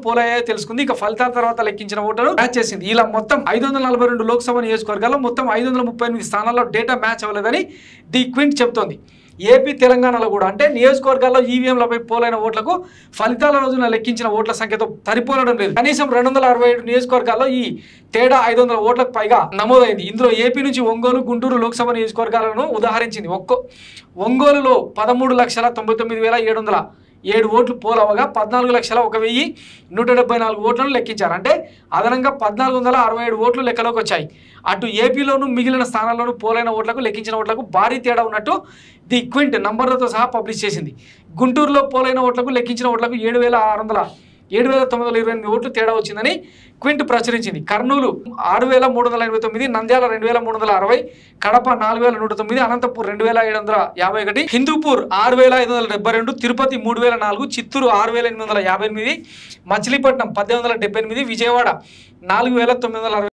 పోలయ్యాయో తెలుసుకుంది. ఇక ఫలితాల తర్వాత లెక్కించిన ఓటర్లు మ్యాచ్ చేసింది. ఇలా మొత్తం 542 లోక్సభ నియోజకవర్గాల్లో మొత్తం 538 స్థానాల్లో డేటా మ్యాచ్ అవ్వలేదని ది క్వింట్ చెబుతోంది. ఏపీ తెలంగాణలో కూడా అంటే నియోజకవర్గాల్లో ఈవీఎంలపై పోలైన ఓట్లకు ఫలితాల రోజున లెక్కించిన ఓట్ల సంఖ్యతో సరిపోలడం లేదు. కనీసం 267 నియోజకవర్గాల్లో ఈ తేడా 500 ఓట్లకు పైగా నమోదైంది. ఇందులో ఏపీ నుంచి ఒంగోలు, గుంటూరు లోక్సభ నియోజకవర్గాలను ఉదాహరించింది. ఒంగోలులో 13,99,707 ఓట్లు పోలవగా 14,01,174 ఓట్లను లెక్కించారు. అంటే అదనంగా 1,467 ఓట్లు లెక్కలోకి వచ్చాయి. అటు ఏపీలోనూ మిగిలిన స్థానాల్లోనూ పోలైన ఓట్లకు లెక్కించిన ఓట్లకు భారీ తేడా ఉన్నట్టు ది క్వింట్ నంబర్లతో సహా పబ్లిష్ చేసింది. గుంటూరులో పోలైన ఓట్లకు లెక్కించిన ఓట్లకు 7,928 ఓట్లు తేడా వచ్చిందని క్వింట్ ప్రచురించింది. కర్నూలు 6,389, నంద్యాల 2,360, కడప 4,109, అనంతపూర్ 2,751, హిందూపూర్ 6,572, తిరుపతి 3,004, చిత్తూరు 6,858, మచిలీపట్నం 1,878, విజయవాడ 4,960.